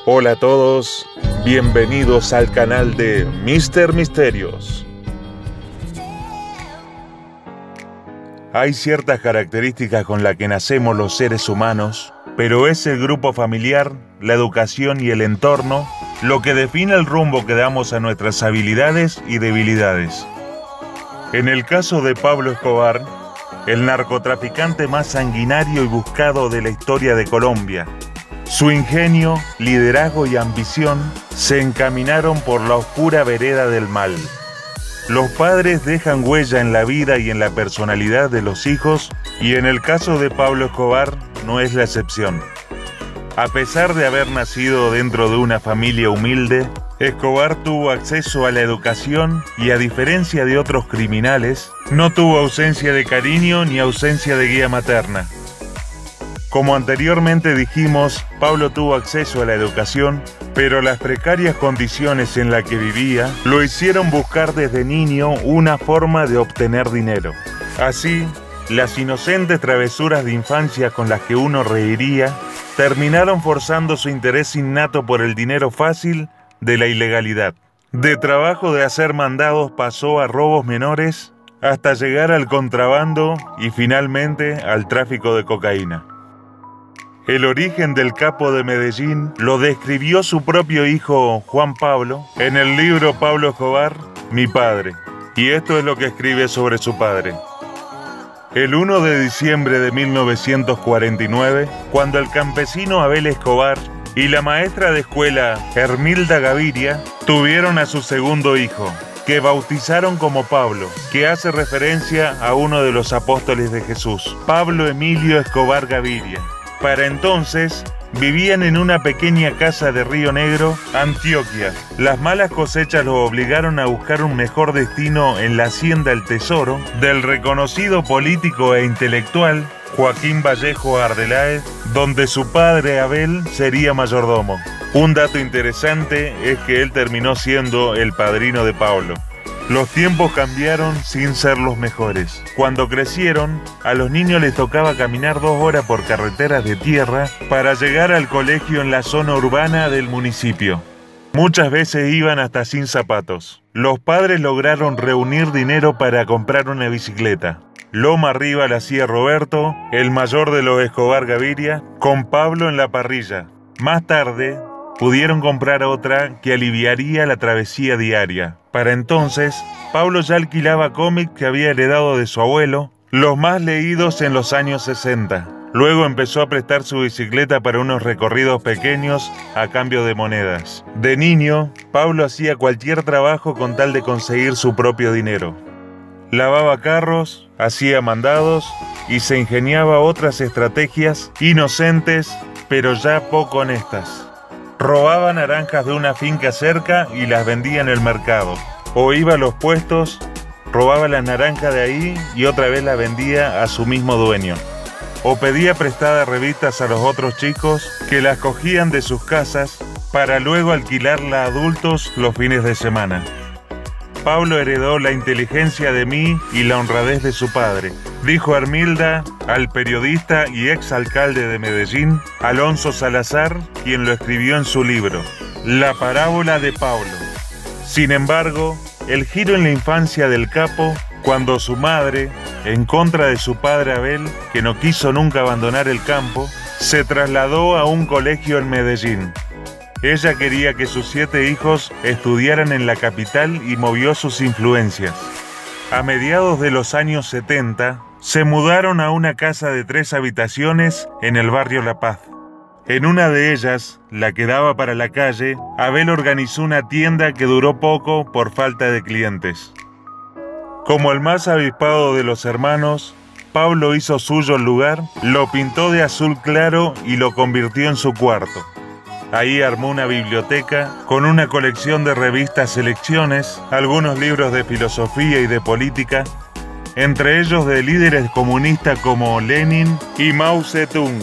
Hola a todos, bienvenidos al canal de Mr. Misterios. Hay ciertas características con las que nacemos los seres humanos, pero es el grupo familiar, la educación y el entorno lo que define el rumbo que damos a nuestras habilidades y debilidades. En el caso de Pablo Escobar, el narcotraficante más sanguinario y buscado de la historia de Colombia, su ingenio, liderazgo y ambición se encaminaron por la oscura vereda del mal. Los padres dejan huella en la vida y en la personalidad de los hijos, y en el caso de Pablo Escobar no es la excepción. A pesar de haber nacido dentro de una familia humilde, Escobar tuvo acceso a la educación y, a diferencia de otros criminales, no tuvo ausencia de cariño ni ausencia de guía materna. Como anteriormente dijimos, Pablo tuvo acceso a la educación, pero las precarias condiciones en las que vivía lo hicieron buscar desde niño una forma de obtener dinero. Así, las inocentes travesuras de infancia con las que uno reiría terminaron forzando su interés innato por el dinero fácil de la ilegalidad. De trabajo de hacer mandados pasó a robos menores hasta llegar al contrabando y finalmente al tráfico de cocaína. El origen del capo de Medellín lo describió su propio hijo Juan Pablo en el libro Pablo Escobar, Mi Padre. Y esto es lo que escribe sobre su padre. El 1 de diciembre de 1949, cuando el campesino Abel Escobar y la maestra de escuela Hermilda Gaviria tuvieron a su segundo hijo, que bautizaron como Pablo, que hace referencia a uno de los apóstoles de Jesús, Pablo Emilio Escobar Gaviria. Para entonces, vivían en una pequeña casa de Río Negro, Antioquia. Las malas cosechas lo obligaron a buscar un mejor destino en la hacienda El Tesoro del reconocido político e intelectual Joaquín Vallejo Ardeláez, donde su padre Abel sería mayordomo. Un dato interesante es que él terminó siendo el padrino de Pablo. Los tiempos cambiaron sin ser los mejores. Cuando crecieron, a los niños les tocaba caminar 2 horas por carreteras de tierra para llegar al colegio en la zona urbana del municipio. Muchas veces iban hasta sin zapatos. Los padres lograron reunir dinero para comprar una bicicleta. Loma arriba la hacía Roberto, el mayor de los Escobar Gaviria, con Pablo en la parrilla. Más tarde, pudieron comprar otra que aliviaría la travesía diaria. Para entonces, Pablo ya alquilaba cómics que había heredado de su abuelo, los más leídos en los años 60. Luego empezó a prestar su bicicleta para unos recorridos pequeños a cambio de monedas. De niño, Pablo hacía cualquier trabajo con tal de conseguir su propio dinero. Lavaba carros, hacía mandados y se ingeniaba otras estrategias inocentes, pero ya poco honestas. Robaba naranjas de una finca cerca y las vendía en el mercado. O iba a los puestos, robaba la naranja de ahí y otra vez la vendía a su mismo dueño. O pedía prestadas revistas a los otros chicos que las cogían de sus casas para luego alquilarla a adultos los fines de semana. Pablo heredó la inteligencia de mí y la honradez de su padre, dijo Hermilda al periodista y exalcalde de Medellín, Alonso Salazar, quien lo escribió en su libro, La parábola de Pablo. Sin embargo, el giro en la infancia del capo, cuando su madre, en contra de su padre Abel, que no quiso nunca abandonar el campo, se trasladó a un colegio en Medellín. Ella quería que sus 7 hijos estudiaran en la capital y movió sus influencias. A mediados de los años 70, se mudaron a una casa de 3 habitaciones en el barrio La Paz. En una de ellas, la que daba para la calle, Abel organizó una tienda que duró poco por falta de clientes. Como el más avispado de los hermanos, Pablo hizo suyo el lugar, lo pintó de azul claro y lo convirtió en su cuarto. Ahí armó una biblioteca con una colección de revistas Selecciones, algunos libros de filosofía y de política, entre ellos de líderes comunistas como Lenin y Mao Zedong.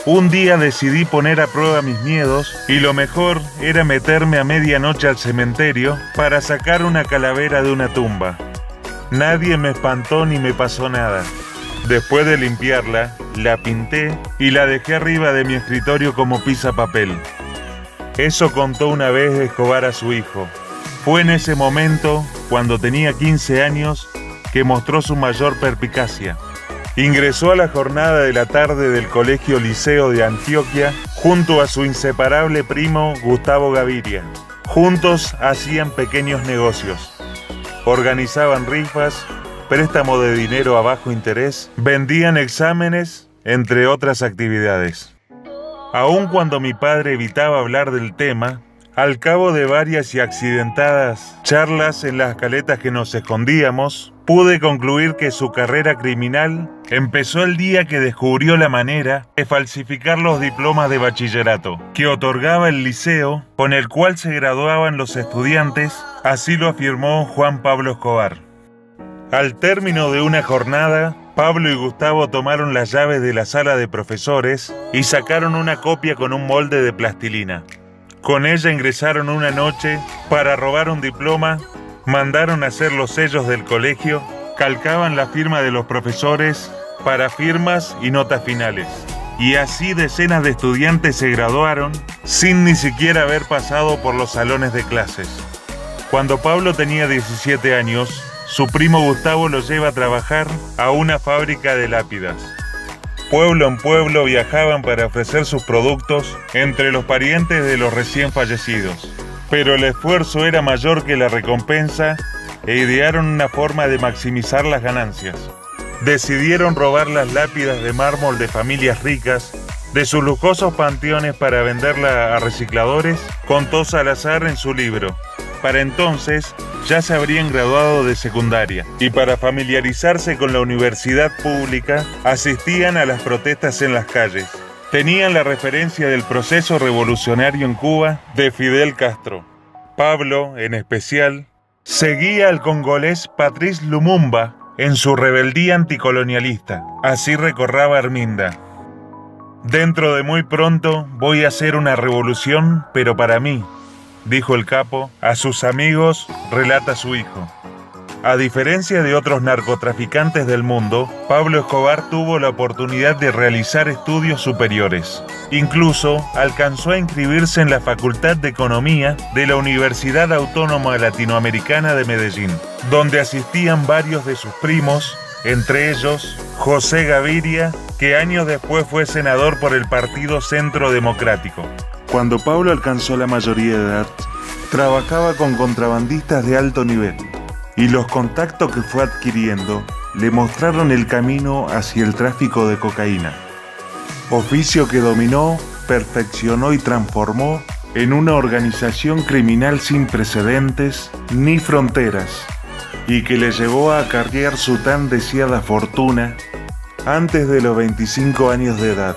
Un día decidí poner a prueba mis miedos y lo mejor era meterme a medianoche al cementerio para sacar una calavera de una tumba. Nadie me espantó ni me pasó nada. Después de limpiarla, la pinté y la dejé arriba de mi escritorio como pisapapel. Eso contó una vez Escobar a su hijo. Fue en ese momento, cuando tenía 15 años, que mostró su mayor perspicacia. Ingresó a la jornada de la tarde del Colegio Liceo de Antioquia junto a su inseparable primo Gustavo Gaviria. Juntos hacían pequeños negocios. Organizaban rifas, préstamo de dinero a bajo interés, vendían exámenes, entre otras actividades. Aun cuando mi padre evitaba hablar del tema, al cabo de varias y accidentadas charlas en las caletas que nos escondíamos, pude concluir que su carrera criminal empezó el día que descubrió la manera de falsificar los diplomas de bachillerato que otorgaba el liceo con el cual se graduaban los estudiantes, así lo afirmó Juan Pablo Escobar. Al término de una jornada, Pablo y Gustavo tomaron las llaves de la sala de profesores y sacaron una copia con un molde de plastilina. Con ella ingresaron una noche para robar un diploma, mandaron a hacer los sellos del colegio, calcaban la firma de los profesores para firmas y notas finales. Y así decenas de estudiantes se graduaron sin ni siquiera haber pasado por los salones de clases. Cuando Pablo tenía 17 años, su primo Gustavo lo lleva a trabajar a una fábrica de lápidas. Pueblo en pueblo viajaban para ofrecer sus productos entre los parientes de los recién fallecidos. Pero el esfuerzo era mayor que la recompensa e idearon una forma de maximizar las ganancias. Decidieron robar las lápidas de mármol de familias ricas de sus lujosos panteones para venderla a recicladores, contó Salazar en su libro. Para entonces ya se habrían graduado de secundaria y para familiarizarse con la universidad pública asistían a las protestas en las calles. Tenían la referencia del proceso revolucionario en Cuba de Fidel Castro. Pablo, en especial, seguía al congolés Patrice Lumumba en su rebeldía anticolonialista. Así recordaba Arminda. Dentro de muy pronto voy a hacer una revolución, pero para mí, dijo el capo a sus amigos, relata su hijo. A diferencia de otros narcotraficantes del mundo, Pablo Escobar tuvo la oportunidad de realizar estudios superiores. Incluso alcanzó a inscribirse en la Facultad de Economía de la Universidad Autónoma Latinoamericana de Medellín, donde asistían varios de sus primos, entre ellos José Gaviria, que años después fue senador por el Partido Centro Democrático. Cuando Pablo alcanzó la mayoría de edad, trabajaba con contrabandistas de alto nivel, y los contactos que fue adquiriendo le mostraron el camino hacia el tráfico de cocaína, oficio que dominó, perfeccionó y transformó en una organización criminal sin precedentes ni fronteras, y que le llevó a acarrear su tan deseada fortuna antes de los 25 años de edad.